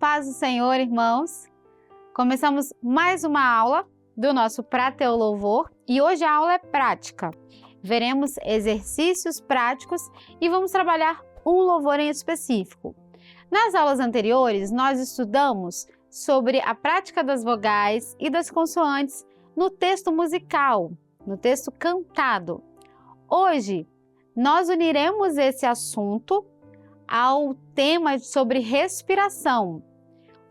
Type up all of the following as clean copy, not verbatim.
paz do Senhor, irmãos. Começamos mais uma aula do nosso Prateu Louvor e hoje a aula é prática. Veremos exercícios práticos e vamos trabalhar um louvor em específico. Nas aulas anteriores, nós estudamos sobre a prática das vogais e das consoantes no texto musical, no texto cantado. Hoje, nós uniremos esse assunto ao tema sobre respiração,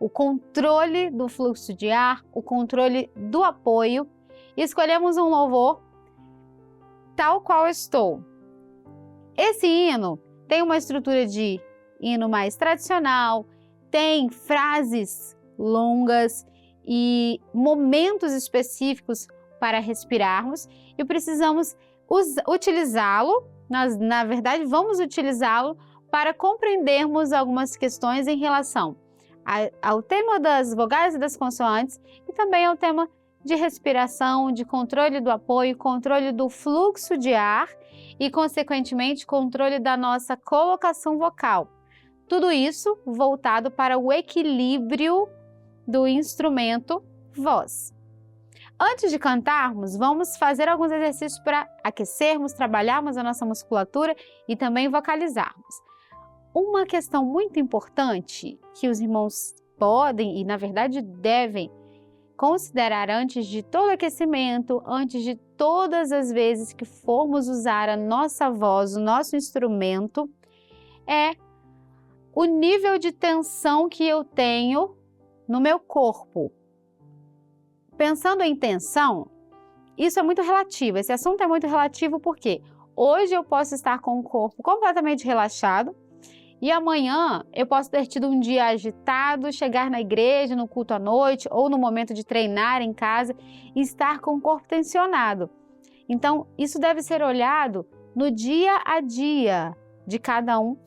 o controle do fluxo de ar, o controle do apoio, e escolhemos um louvor tal qual estou. Esse hino tem uma estrutura de hino mais tradicional, tem frases longas e momentos específicos para respirarmos e precisamos utilizá-lo, na verdade vamos utilizá-lo para compreendermos algumas questões em relação ao tema das vogais e das consoantes e também ao tema de respiração, de controle do apoio, controle do fluxo de ar e, consequentemente, controle da nossa colocação vocal. Tudo isso voltado para o equilíbrio do instrumento voz. Antes de cantarmos, vamos fazer alguns exercícios para aquecermos, trabalharmos a nossa musculatura e também vocalizarmos. Uma questão muito importante que os irmãos podem e, na verdade, devem considerar antes de todo aquecimento, antes de todas as vezes que formos usar a nossa voz, o nosso instrumento, é o nível de tensão que eu tenho no meu corpo. Pensando em tensão, isso é muito relativo, esse assunto é muito relativo porque hoje eu posso estar com o corpo completamente relaxado e amanhã eu posso ter tido um dia agitado, chegar na igreja, no culto à noite ou no momento de treinar em casa e estar com o corpo tensionado. Então, isso deve ser olhado no dia a dia de cada um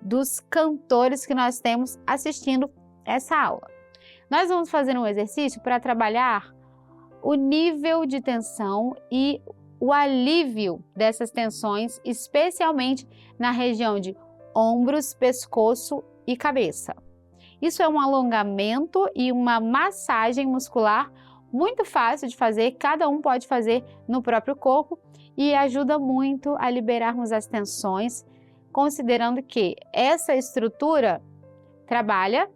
dos cantores que nós temos assistindo essa aula. Nós vamos fazer um exercício para trabalhar o nível de tensão e o alívio dessas tensões, especialmente na região de ombros, pescoço e cabeça. Isso é um alongamento e uma massagem muscular muito fácil de fazer, cada um pode fazer no próprio corpo e ajuda muito a liberarmos as tensões, considerando que essa estrutura trabalha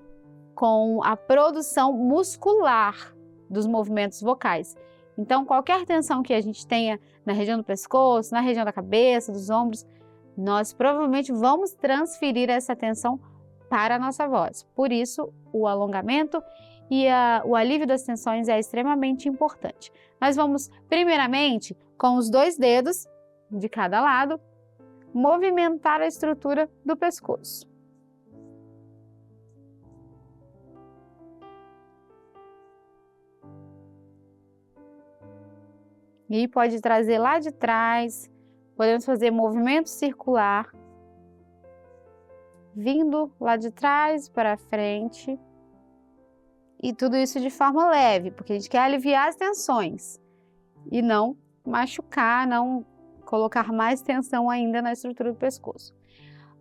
com a produção muscular dos movimentos vocais. Então, qualquer tensão que a gente tenha na região do pescoço, na região da cabeça, dos ombros, nós provavelmente vamos transferir essa tensão para a nossa voz. Por isso, o alongamento e o alívio das tensões é extremamente importante. Nós vamos, primeiramente, com os 2 dedos de cada lado, movimentar a estrutura do pescoço. E pode trazer lá de trás, podemos fazer movimento circular, vindo lá de trás para frente. E tudo isso de forma leve, porque a gente quer aliviar as tensões e não machucar, não colocar mais tensão ainda na estrutura do pescoço.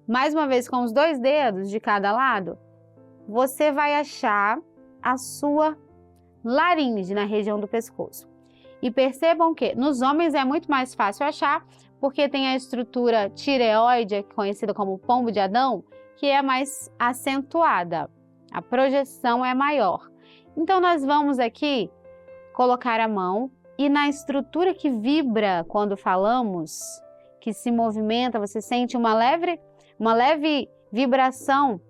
Mais uma vez, com os 2 dedos de cada lado, você vai achar a sua laringe na região do pescoço. E percebam que nos homens é muito mais fácil achar, porque tem a estrutura tireoide, conhecida como pombo de Adão, que é mais acentuada. A projeção é maior. Então, nós vamos aqui colocar a mão e na estrutura que vibra quando falamos, que se movimenta, você sente uma leve vibração,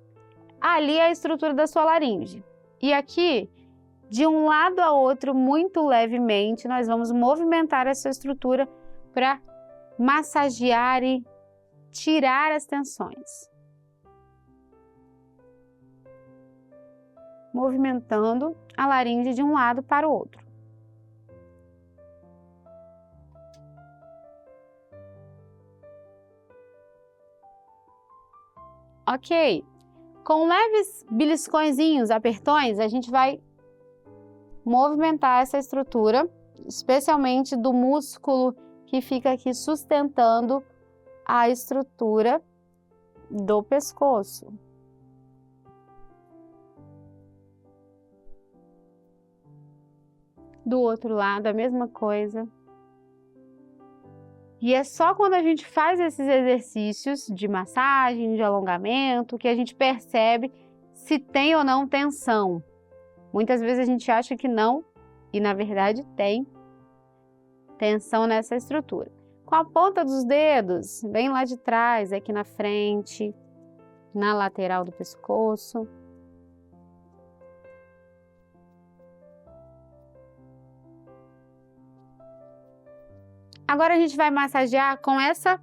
ali é a estrutura da sua laringe. E aqui, de um lado a outro, muito levemente, nós vamos movimentar essa estrutura para massagear e tirar as tensões. Movimentando a laringe de um lado para o outro. Ok. Com leves beliscõezinhos, apertões, a gente vai movimentar essa estrutura, especialmente do músculo que fica aqui sustentando a estrutura do pescoço. Do outro lado, a mesma coisa. E é só quando a gente faz esses exercícios de massagem, de alongamento, que a gente percebe se tem ou não tensão. Muitas vezes a gente acha que não, e na verdade tem tensão nessa estrutura. Com a ponta dos dedos, bem lá de trás, aqui na frente, na lateral do pescoço. Agora a gente vai massagear com essa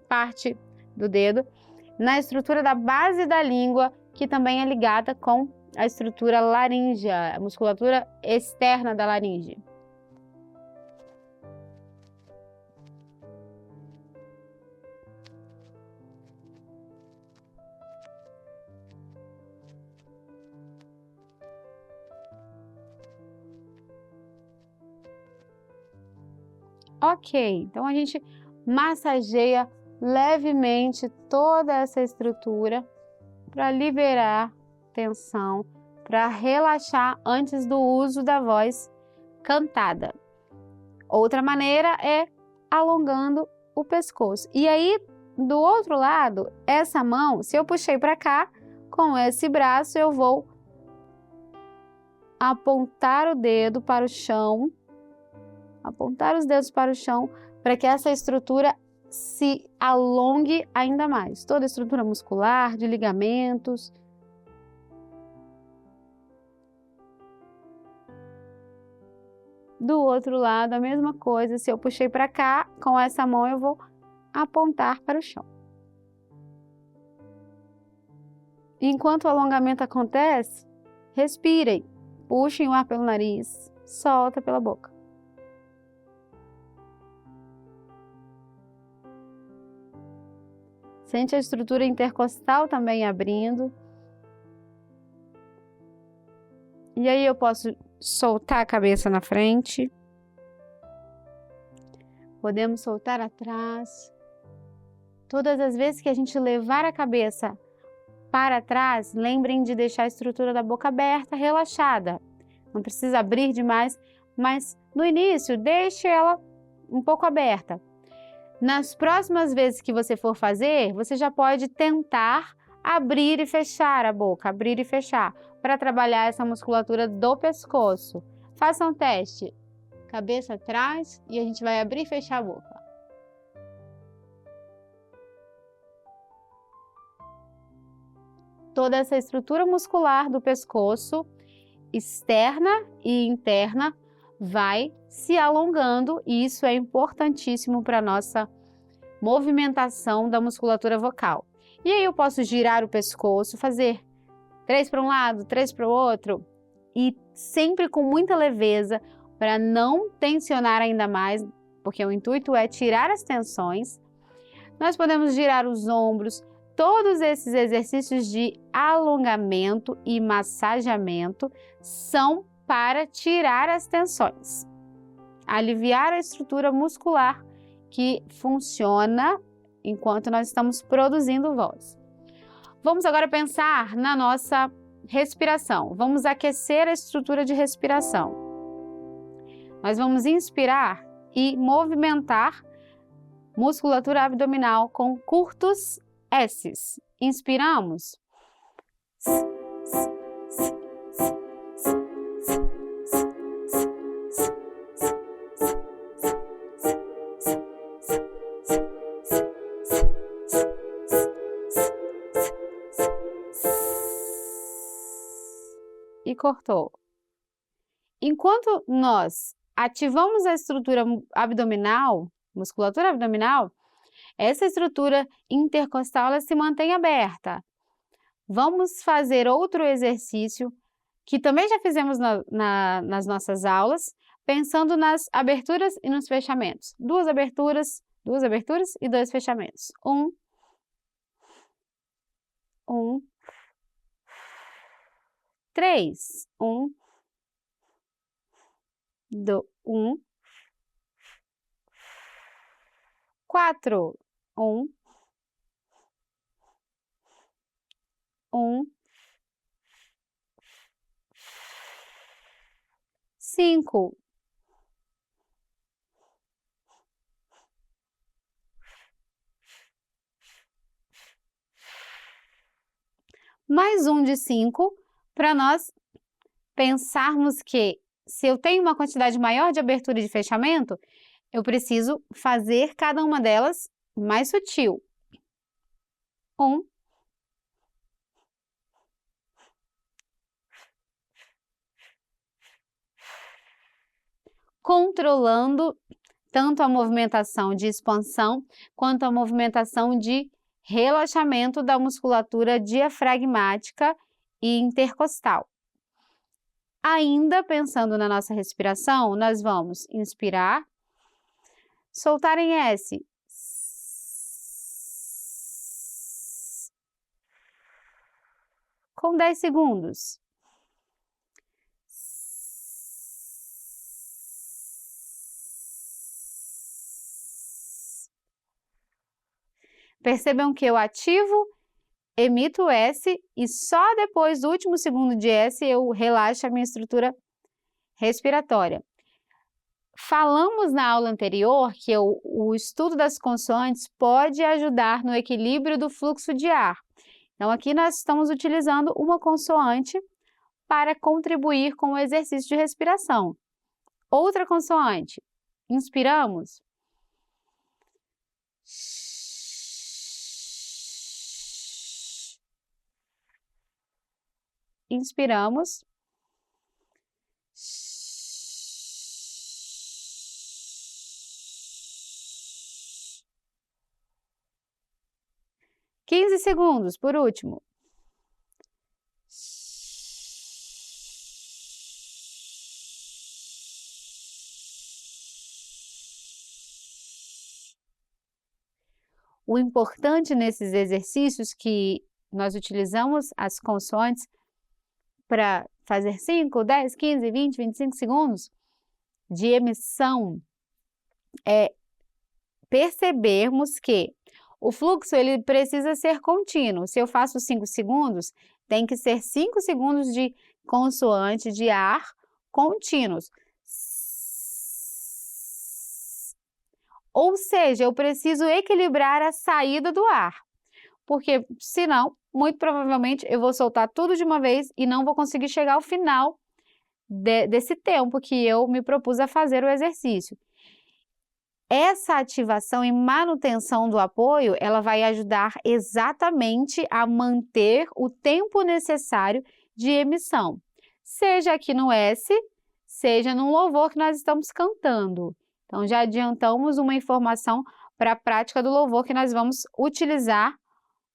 parte do dedo na estrutura da base da língua, que também é ligada com a estrutura laríngea, a musculatura externa da laringe. Ok, então a gente massageia levemente toda essa estrutura para liberar tensão, para relaxar antes do uso da voz cantada. Outra maneira é alongando o pescoço. E aí, do outro lado, essa mão, se eu puxei para cá, com esse braço eu vou apontar o dedo para o chão, apontar os dedos para o chão, para que essa estrutura se alongue ainda mais. Toda a estrutura muscular, de ligamentos. Do outro lado, a mesma coisa. Se eu puxei para cá, com essa mão eu vou apontar para o chão. Enquanto o alongamento acontece, respirem. Puxem o ar pelo nariz, solta pela boca. Sente a estrutura intercostal também abrindo. E aí eu posso soltar a cabeça na frente. Podemos soltar atrás. Todas as vezes que a gente levar a cabeça para trás, lembrem de deixar a estrutura da boca aberta, relaxada. Não precisa abrir demais, mas no início deixe ela um pouco aberta. Nas próximas vezes que você for fazer, você já pode tentar abrir e fechar a boca, abrir e fechar, para trabalhar essa musculatura do pescoço. Faça um teste. Cabeça atrás e a gente vai abrir e fechar a boca. Toda essa estrutura muscular do pescoço, externa e interna, vai se alongando e isso é importantíssimo para a nossa movimentação da musculatura vocal. E aí eu posso girar o pescoço, fazer 3 para um lado, 3 para o outro e sempre com muita leveza para não tensionar ainda mais, porque o intuito é tirar as tensões. Nós podemos girar os ombros. Todos esses exercícios de alongamento e massageamento são para tirar as tensões, aliviar a estrutura muscular que funciona enquanto nós estamos produzindo voz. Vamos agora pensar na nossa respiração. Vamos aquecer a estrutura de respiração. Nós vamos inspirar e movimentar musculatura abdominal com curtos S's. Inspiramos. E cortou. Enquanto nós ativamos a estrutura abdominal, musculatura abdominal, essa estrutura intercostal ela se mantém aberta. Vamos fazer outro exercício que também já fizemos nas nossas aulas, pensando nas aberturas e nos fechamentos. Duas aberturas e 2 fechamentos. Um, 3. 1, 2, 4. 1, 5. mais um de 5, para nós pensarmos que se eu tenho uma quantidade maior de abertura e de fechamento, eu preciso fazer cada uma delas mais sutil. 1. Controlando tanto a movimentação de expansão quanto a movimentação de relaxamento da musculatura diafragmática e intercostal. Ainda pensando na nossa respiração, nós vamos inspirar, soltar em S. Com 10 segundos. Percebam que eu ativo, emito S e só depois do último segundo de S eu relaxo a minha estrutura respiratória. Falamos na aula anterior que o estudo das consoantes pode ajudar no equilíbrio do fluxo de ar. Então, aqui nós estamos utilizando uma consoante para contribuir com o exercício de respiração. Outra consoante. Inspiramos. Inspiramos. 15 segundos, por último. O importante nesses exercícios que nós utilizamos as consoantes para fazer 5, 10, 15, 20, 25 segundos de emissão é percebermos que o fluxo ele precisa ser contínuo. Se eu faço 5 segundos, tem que ser 5 segundos de consoante de ar contínuos. Ou seja, eu preciso equilibrar a saída do ar, porque senão, muito provavelmente, eu vou soltar tudo de uma vez e não vou conseguir chegar ao final desse tempo que eu me propus a fazer o exercício. Essa ativação e manutenção do apoio, ela vai ajudar exatamente a manter o tempo necessário de emissão, seja aqui no S, seja no louvor que nós estamos cantando. Então, já adiantamos uma informação para a prática do louvor que nós vamos utilizar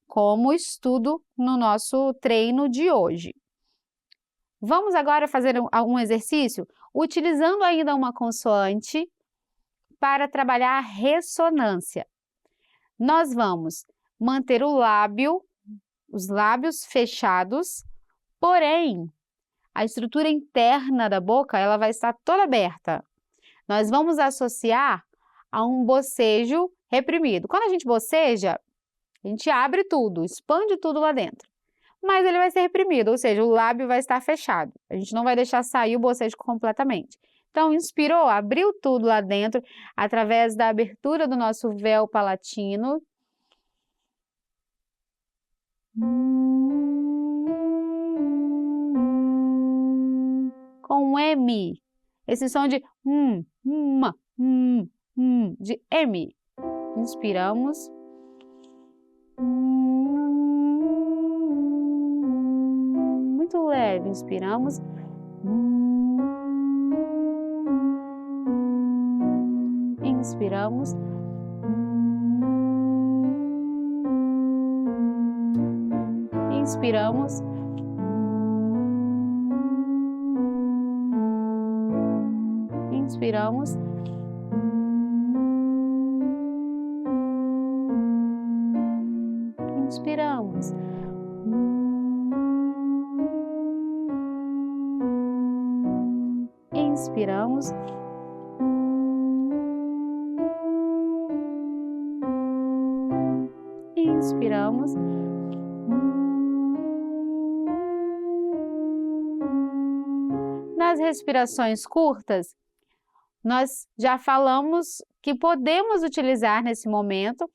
como estudo no nosso treino de hoje. Vamos agora fazer um exercício utilizando ainda uma consoante para trabalhar a ressonância. Nós vamos manter os lábios fechados, porém, a estrutura interna da boca ela vai estar toda aberta. Nós vamos associar a um bocejo reprimido. Quando a gente boceja, a gente abre tudo, expande tudo lá dentro. Mas ele vai ser reprimido, ou seja, o lábio vai estar fechado. A gente não vai deixar sair o bocejo completamente. Então, inspirou, abriu tudo lá dentro, através da abertura do nosso véu palatino. Com um M. Esse som de de M. Inspiramos. Muito leve, inspiramos. Inspiramos. Inspiramos. Inspiramos. Inspiramos. Inspiramos. Inspiramos. Nas respirações curtas, nós já falamos que podemos utilizar nesse momento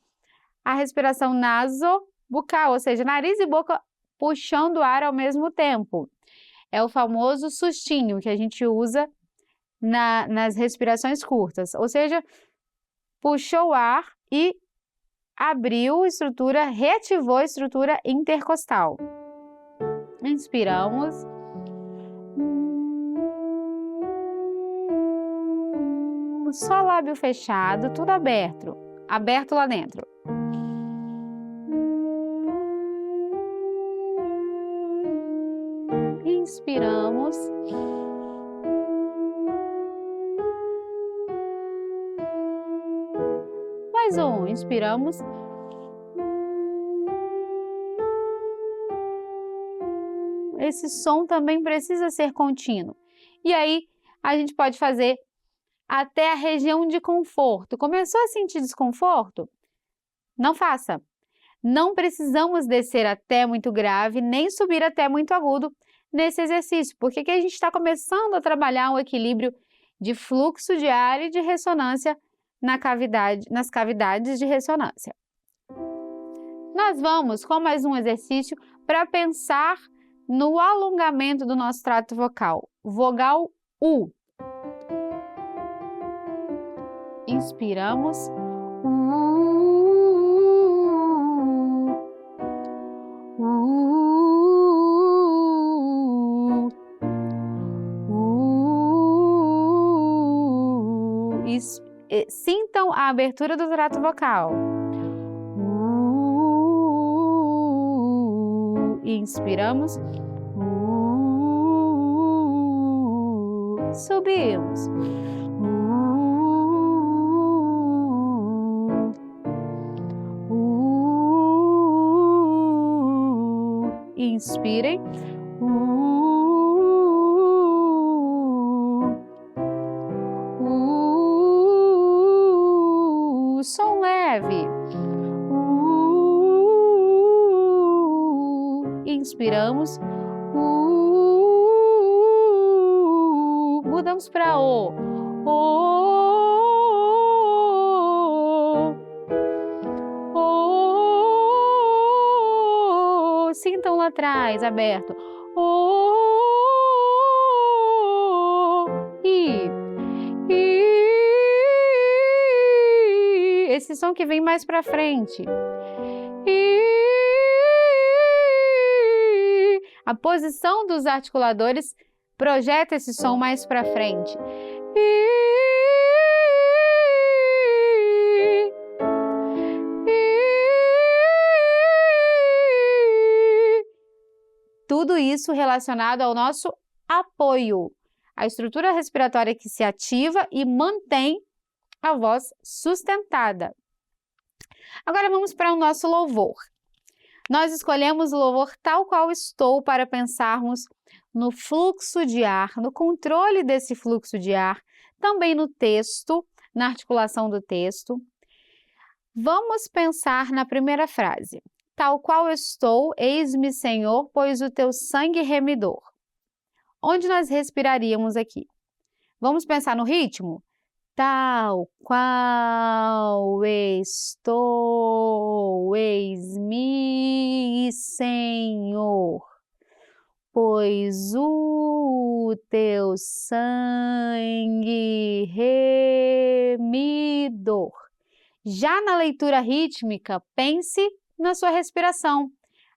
a respiração nasobucal, ou seja, nariz e boca puxando o ar ao mesmo tempo. É o famoso sustinho que a gente usa nas respirações curtas, ou seja, puxou o ar e abriu a estrutura, reativou a estrutura intercostal. Inspiramos. Só lábio fechado, tudo aberto. Aberto lá dentro. Inspiramos. Mais um. Inspiramos. Esse som também precisa ser contínuo. E aí, a gente pode fazer até a região de conforto. Começou a sentir desconforto? Não faça. Não precisamos descer até muito grave, nem subir até muito agudo nesse exercício, porque aqui a gente está começando a trabalhar um equilíbrio de fluxo de ar e de ressonância nas cavidades de ressonância. Nós vamos com mais um exercício para pensar no alongamento do nosso trato vocal. Vogal U. Inspiramos. Sintam a abertura do trato vocal. Inspiramos. Subimos. Inspirem. Som leve. Inspiramos. Mudamos para O. Sintam lá atrás, aberto. Esse som que vem mais para frente. A posição dos articuladores projeta esse som mais para frente. Tudo isso relacionado ao nosso apoio, a estrutura respiratória que se ativa e mantém a voz sustentada. Agora vamos para o nosso louvor. Nós escolhemos o louvor Tal Qual Estou para pensarmos no fluxo de ar, no controle desse fluxo de ar, também no texto, na articulação do texto. Vamos pensar na primeira frase. Tal qual estou, eis-me, Senhor, pois o teu sangue remidor. Onde nós respiraríamos aqui? Vamos pensar no ritmo? Tal qual estou, eis-me, Senhor, pois o teu sangue remidor. Já na leitura rítmica, pense na sua respiração.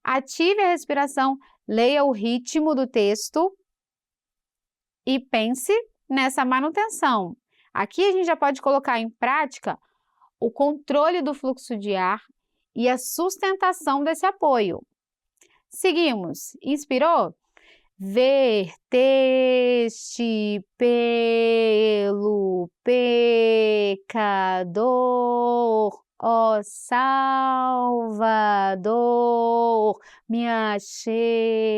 Ative a respiração, leia o ritmo do texto e pense nessa manutenção. Aqui a gente já pode colocar em prática o controle do fluxo de ar e a sustentação desse apoio. Seguimos. Inspirou? Verteste pelo pecador, ó Salvador, me achego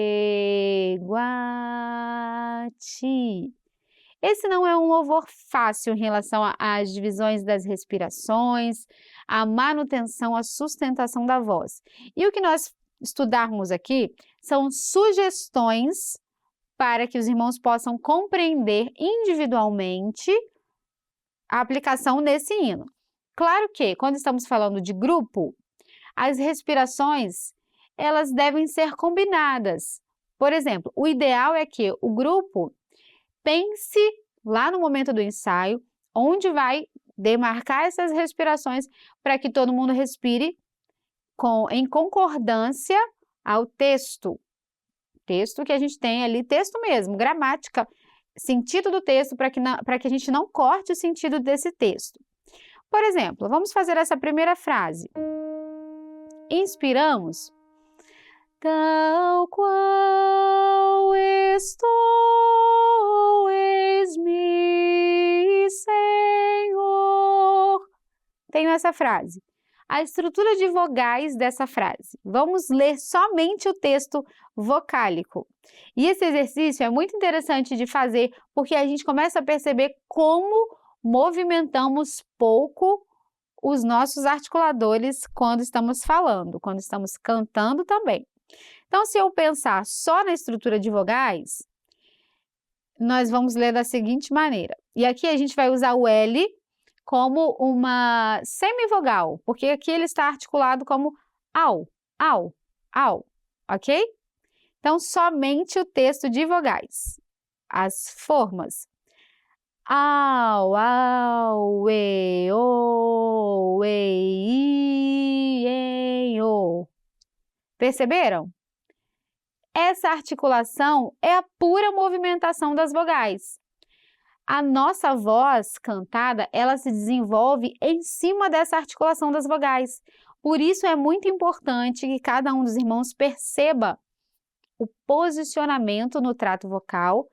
a ti. Esse não é um louvor fácil em relação às divisões das respirações, à manutenção, à sustentação da voz. E o que nós estudarmos aqui são sugestões para que os irmãos possam compreender individualmente a aplicação desse hino. Claro que, quando estamos falando de grupo, as respirações, elas devem ser combinadas. Por exemplo, o ideal é que o grupo pense lá no momento do ensaio, onde vai demarcar essas respirações para que todo mundo respire em concordância ao texto. Texto que a gente tem ali, texto mesmo, gramática, sentido do texto, para que a gente não corte o sentido desse texto. Por exemplo, vamos fazer essa primeira frase. Inspiramos. Tal qual estou, eis-me, Senhor. Tenho essa frase. A estrutura de vogais dessa frase. Vamos ler somente o texto vocálico. E esse exercício é muito interessante de fazer, porque a gente começa a perceber como movimentamos pouco os nossos articuladores quando estamos falando, quando estamos cantando também. Então, se eu pensar só na estrutura de vogais, nós vamos ler da seguinte maneira. E aqui a gente vai usar o L como uma semivogal, porque aqui ele está articulado como au, au, au, ok? Então, somente o texto de vogais, as formas. Au, au, e, o, e, i, o. Perceberam? Essa articulação é a pura movimentação das vogais. A nossa voz cantada, ela se desenvolve em cima dessa articulação das vogais. Por isso é muito importante que cada um dos irmãos perceba o posicionamento no trato vocal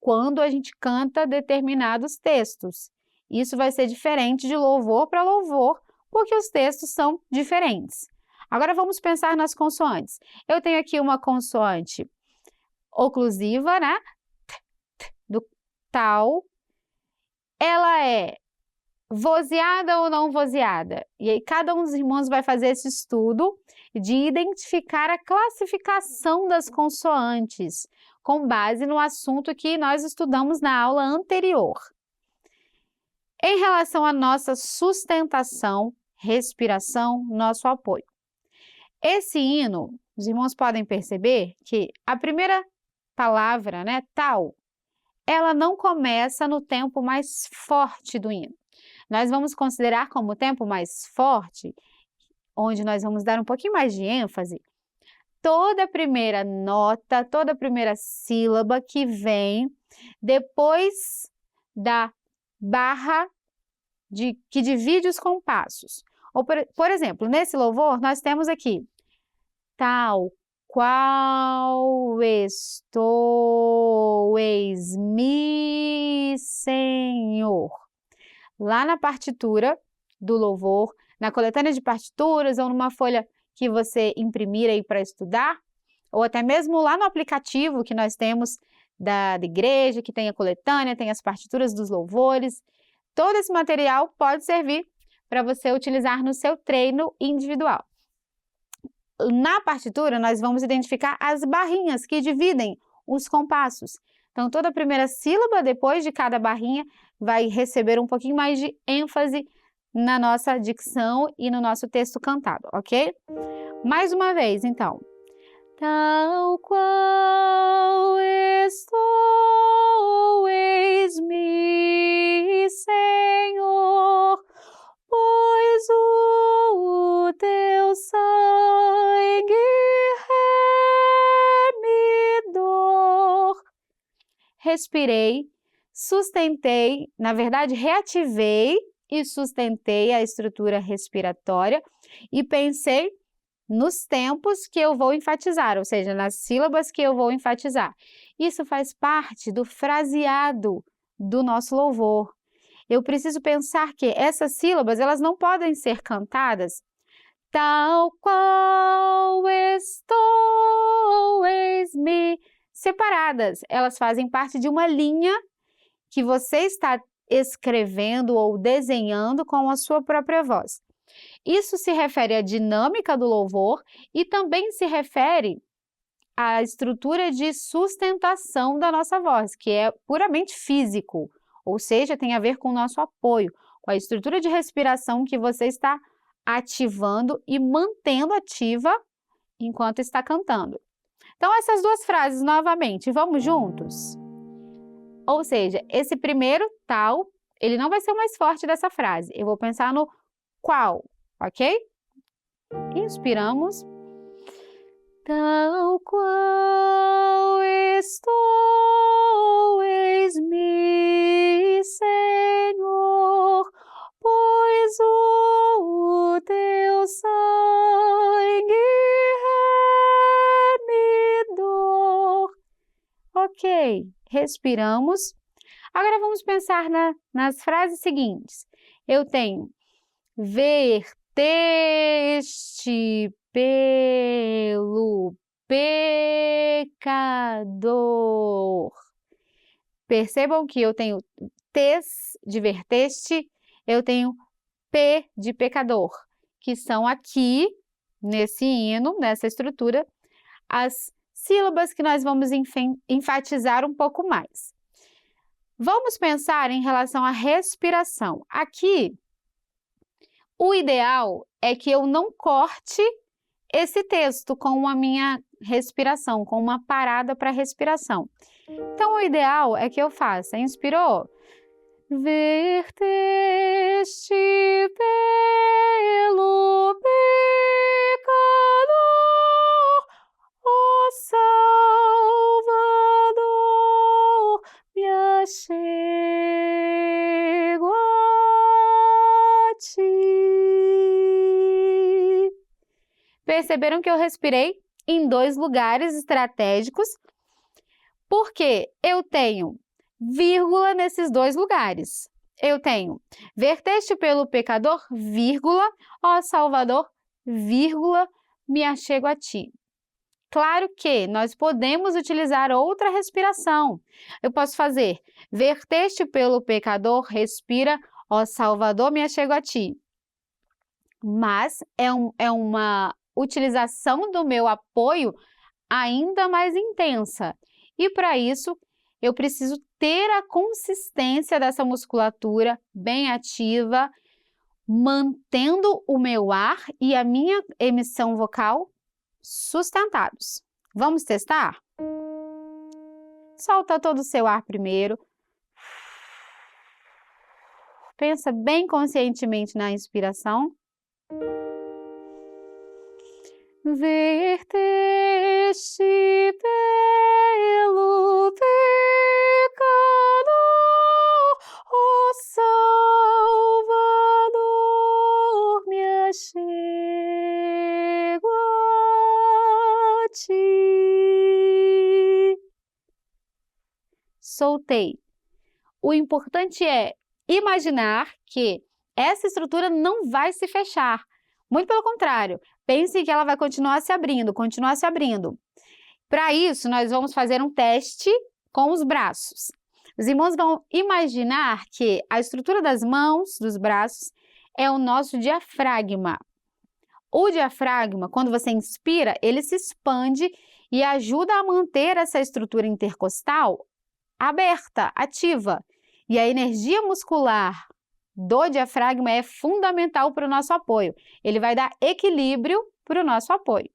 quando a gente canta determinados textos. Isso vai ser diferente de louvor para louvor, porque os textos são diferentes. Agora vamos pensar nas consoantes. Eu tenho aqui uma consoante oclusiva, né? Do tal. Ela é vozeada ou não vozeada? E aí cada um dos irmãos vai fazer esse estudo de identificar a classificação das consoantes, com base no assunto que nós estudamos na aula anterior. Em relação à nossa sustentação, respiração, nosso apoio. Esse hino, os irmãos podem perceber que a primeira palavra, né, tal, ela não começa no tempo mais forte do hino. Nós vamos considerar como o tempo mais forte, onde nós vamos dar um pouquinho mais de ênfase, toda a primeira nota, toda a primeira sílaba que vem depois da barra que divide os compassos. Ou, por exemplo, nesse louvor, nós temos aqui tal qual estou, eis-me, Senhor. Lá na partitura do louvor, na coletânea de partituras ou numa folha que você imprimir aí para estudar, ou até mesmo lá no aplicativo que nós temos da igreja, que tem a coletânea, tem as partituras dos louvores. Todo esse material pode servir para você utilizar no seu treino individual. Na partitura, nós vamos identificar as barrinhas que dividem os compassos. Então, toda a primeira sílaba, depois de cada barrinha, vai receber um pouquinho mais de ênfase na nossa dicção e no nosso texto cantado, ok? Mais uma vez, então. Tal qual estou, eis-me, Senhor, pois o teu sangue remidor. Respirei, sustentei, na verdade, reativei e sustentei a estrutura respiratória e pensei nos tempos que eu vou enfatizar, ou seja, nas sílabas que eu vou enfatizar. Isso faz parte do fraseado do nosso louvor. Eu preciso pensar que essas sílabas, elas não podem ser cantadas tal qual estou, eis-me, separadas. Elas fazem parte de uma linha que você está escrevendo ou desenhando com a sua própria voz. Isso se refere à dinâmica do louvor e também se refere à estrutura de sustentação da nossa voz, que é puramente físico, ou seja, tem a ver com o nosso apoio, com a estrutura de respiração que você está ativando e mantendo ativa enquanto está cantando. Então, essas duas frases novamente, vamos juntos? Ou seja, esse primeiro tal, ele não vai ser o mais forte dessa frase. Eu vou pensar no qual, ok? Inspiramos. Tal qual estou, eis-me, Senhor, pois o teu sangue remidor. Ok, respiramos. Agora vamos pensar nas frases seguintes. Eu tenho verteste pelo pecador. Percebam que eu tenho tes de verteste, eu tenho p de pecador, que são aqui, nesse hino, nessa estrutura, as sílabas que nós vamos enfatizar um pouco mais. Vamos pensar em relação à respiração. Aqui, o ideal é que eu não corte esse texto com a minha respiração, com uma parada para respiração. Então, o ideal é que eu faça, inspirou? Verteste pelo pecador, ó Salvador, me achego a ti. Perceberam que eu respirei em dois lugares estratégicos, porque eu tenho vírgula nesses dois lugares. Eu tenho verteste pelo pecador, vírgula, ó Salvador, vírgula, me achego a ti. Claro que nós podemos utilizar outra respiração. Eu posso fazer verteste pelo pecador, respira, ó Salvador, me achego a ti. Mas é uma utilização do meu apoio ainda mais intensa. E para isso, eu preciso ter a consistência dessa musculatura bem ativa, mantendo o meu ar e a minha emissão vocal sustentados. Vamos testar? Solta todo o seu ar primeiro. Pensa bem conscientemente na inspiração. Verteste pelo pecador, ó Salvador, me achego a ti. Soltei. O importante é imaginar que essa estrutura não vai se fechar. Muito pelo contrário, pense que ela vai continuar se abrindo, continuar se abrindo. Para isso, nós vamos fazer um teste com os braços. Os irmãos vão imaginar que a estrutura das mãos, dos braços, é o nosso diafragma. O diafragma, quando você inspira, ele se expande e ajuda a manter essa estrutura intercostal aberta, ativa. E a energia muscular do diafragma é fundamental para o nosso apoio. Ele vai dar equilíbrio para o nosso apoio.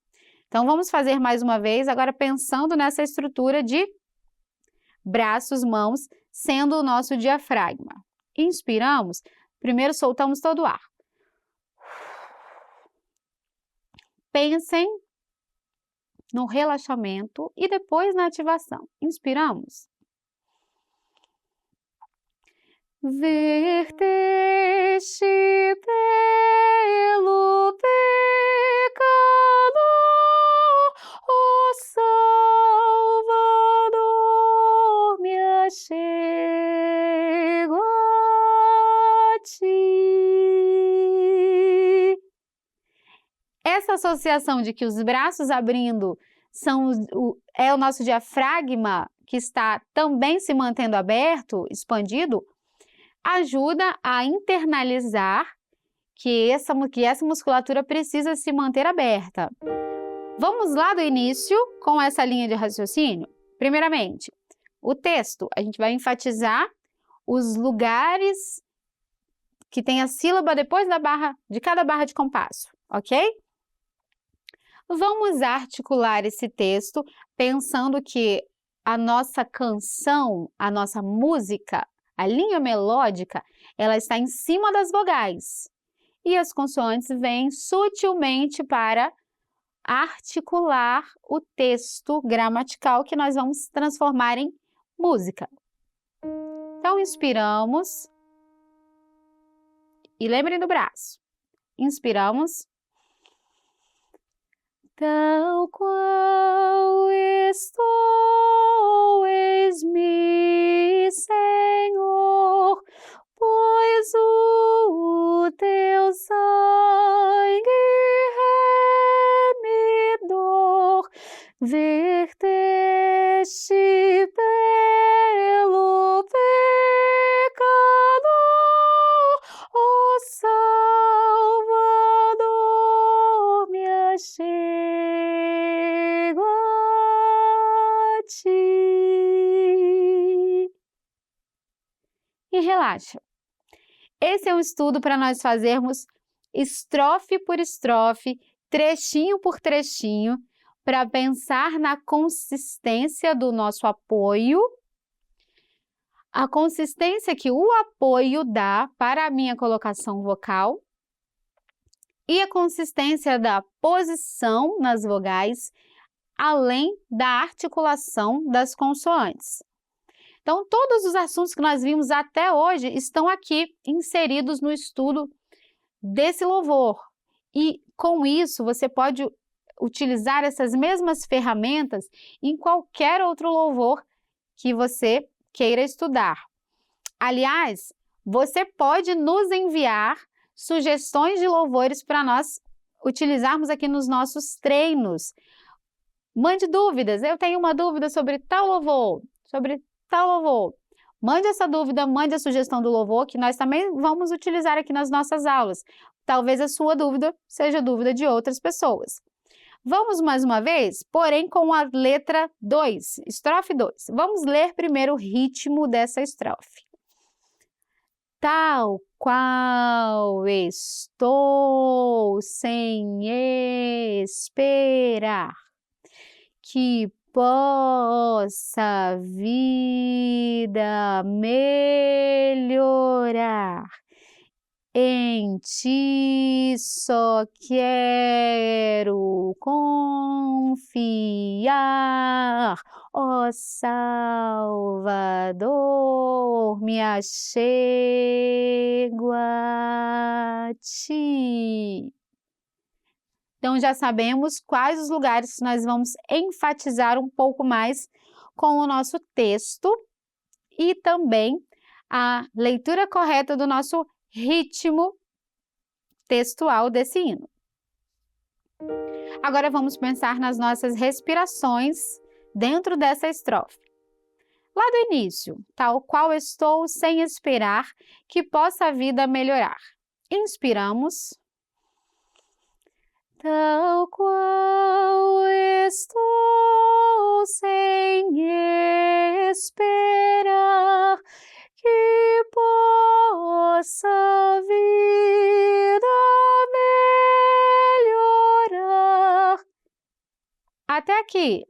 Então, vamos fazer mais uma vez, agora pensando nessa estrutura de braços, mãos, sendo o nosso diafragma. Inspiramos, primeiro soltamos todo o ar. Pensem no relaxamento e depois na ativação. Inspiramos. Verteste pelo pecador, ó Salvador, me achego a ti. Essa associação de que os braços abrindo é o nosso diafragma que está também se mantendo aberto, expandido, ajuda a internalizar que essa musculatura precisa se manter aberta. Vamos lá do início com essa linha de raciocínio? Primeiramente, o texto, a gente vai enfatizar os lugares que tem a sílaba depois de cada barra de compasso, ok? Vamos articular esse texto pensando que a nossa canção, a nossa música, a linha melódica, ela está em cima das vogais. E as consoantes vêm sutilmente para articular o texto gramatical que nós vamos transformar em música. Então, inspiramos. E lembrem do braço. Inspiramos. Tal qual estou, eis-me, Senhor, pois o teu sangue remidor verteste pelo pecador, ó Salvador, me achego a ti. E relaxa. Esse é um estudo para nós fazermos estrofe por estrofe, trechinho por trechinho, para pensar na consistência do nosso apoio, a consistência que o apoio dá para a minha colocação vocal e a consistência da posição nas vogais, além da articulação das consoantes. Então, todos os assuntos que nós vimos até hoje estão aqui inseridos no estudo desse louvor. E, com isso, você pode utilizar essas mesmas ferramentas em qualquer outro louvor que você queira estudar. Aliás, você pode nos enviar sugestões de louvores para nós utilizarmos aqui nos nossos treinos. Mande dúvidas. Eu tenho uma dúvida sobre tal louvor, sobre tal louvor. Mande essa dúvida, mande a sugestão do louvor, que nós também vamos utilizar aqui nas nossas aulas. Talvez a sua dúvida seja dúvida de outras pessoas. Vamos mais uma vez, porém com a letra 2, estrofe 2. Vamos ler primeiro o ritmo dessa estrofe. Tal qual estou sem esperar que possa a vida melhorar. Em ti só quero confiar, ó Salvador, me achego a ti. Então, já sabemos quais os lugares que nós vamos enfatizar um pouco mais com o nosso texto e também a leitura correta do nosso ritmo textual desse hino. Agora vamos pensar nas nossas respirações dentro dessa estrofe. Lá do início, tal qual estou sem esperar que possa a vida melhorar. Inspiramos. Tal qual estou sem esperar que possa a vida melhorar. Até aqui.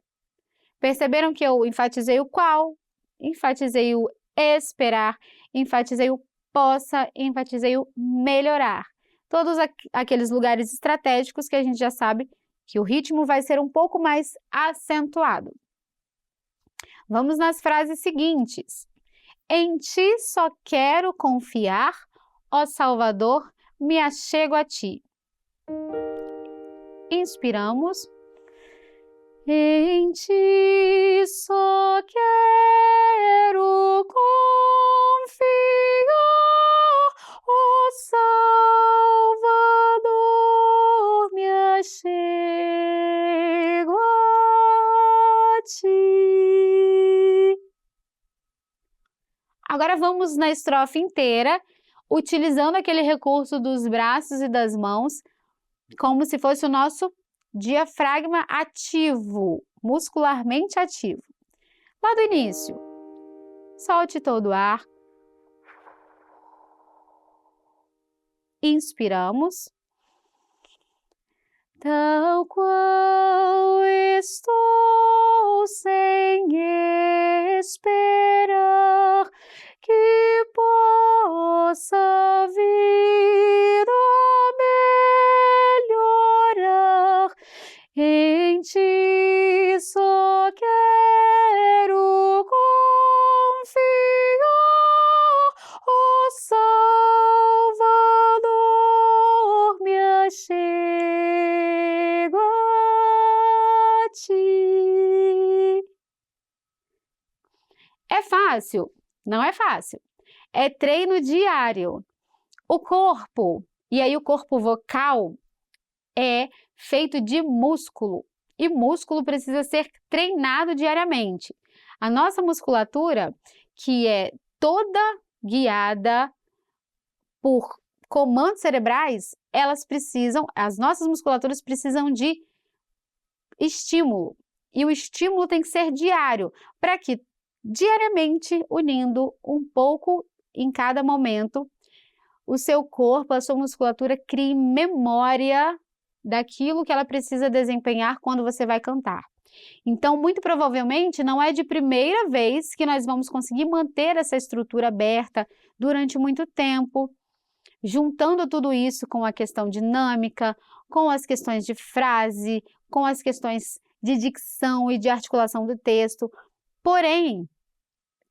Perceberam que eu enfatizei o qual, enfatizei o esperar, enfatizei o possa, enfatizei o melhorar. Todos aqueles lugares estratégicos que a gente já sabe que o ritmo vai ser um pouco mais acentuado. Vamos nas frases seguintes. Em ti só quero confiar, ó Salvador, me achego a ti. Inspiramos. Em ti só quero confiar, ó Salvador, me achego a ti. Agora vamos na estrofe inteira, utilizando aquele recurso dos braços e das mãos, como se fosse o nosso diafragma ativo, muscularmente ativo. Lá do início, solte todo o ar. Inspiramos. tal qual estou sem esperar que possa vir a melhorar. Em ti só quero confiar, ó Salvador, me achego a ti. É fácil? Não é fácil. É treino diário. O corpo, e aí o corpo vocal, é feito de músculo, e músculo precisa ser treinado diariamente. A nossa musculatura, que é toda guiada por comandos cerebrais, as nossas musculaturas precisam de estímulo, e o estímulo tem que ser diário, para que diariamente, unindo um pouco em cada momento, o seu corpo, a sua musculatura crie memória daquilo que ela precisa desempenhar quando você vai cantar. Então, muito provavelmente, não é de primeira vez que nós vamos conseguir manter essa estrutura aberta durante muito tempo, juntando tudo isso com a questão dinâmica, com as questões de frase, com as questões de dicção e de articulação do texto. Porém,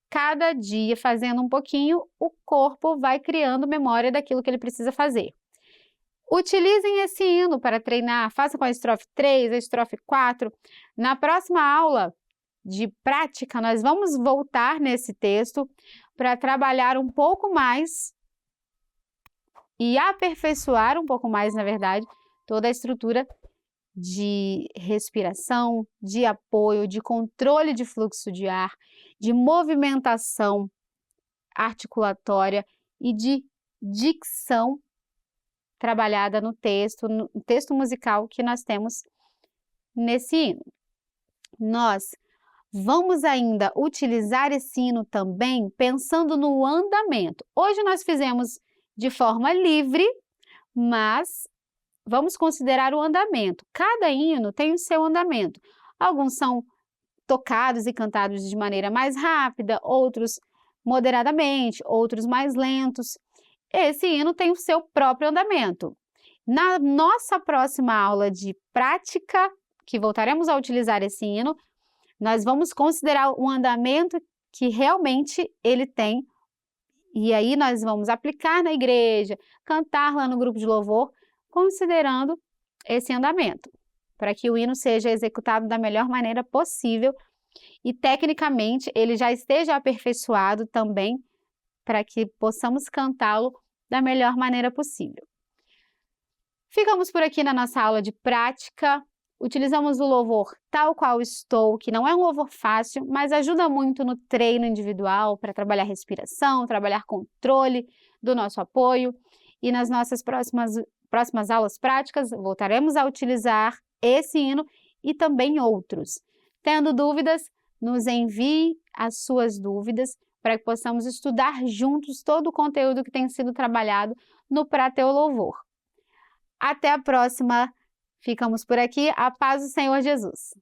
cada dia, fazendo um pouquinho, o corpo vai criando memória daquilo que ele precisa fazer. Utilizem esse hino para treinar, faça com a estrofe 3, a estrofe 4. Na próxima aula de prática, nós vamos voltar nesse texto para trabalhar um pouco mais e aperfeiçoar um pouco mais, na verdade, toda a estrutura de respiração, de apoio, de controle de fluxo de ar, de movimentação articulatória e de dicção trabalhada no texto musical que nós temos nesse hino. Nós vamos ainda utilizar esse hino também pensando no andamento. Hoje nós fizemos de forma livre, mas vamos considerar o andamento. Cada hino tem o seu andamento. Alguns são tocados e cantados de maneira mais rápida, outros moderadamente, outros mais lentos. Esse hino tem o seu próprio andamento. Na nossa próxima aula de prática, que voltaremos a utilizar esse hino, nós vamos considerar o andamento que realmente ele tem, e aí nós vamos aplicar na igreja, cantar lá no grupo de louvor, considerando esse andamento, para que o hino seja executado da melhor maneira possível e, tecnicamente, ele já esteja aperfeiçoado também, para que possamos cantá-lo da melhor maneira possível. Ficamos por aqui na nossa aula de prática. Utilizamos o louvor Tal Qual Estou, que não é um louvor fácil, mas ajuda muito no treino individual para trabalhar respiração, trabalhar controle do nosso apoio. E nas nossas próximas aulas práticas, voltaremos a utilizar esse hino e também outros. Tendo dúvidas, nos envie as suas dúvidas para que possamos estudar juntos todo o conteúdo que tem sido trabalhado no Pra Teu Louvor. Até a próxima! Ficamos por aqui. A paz do Senhor Jesus!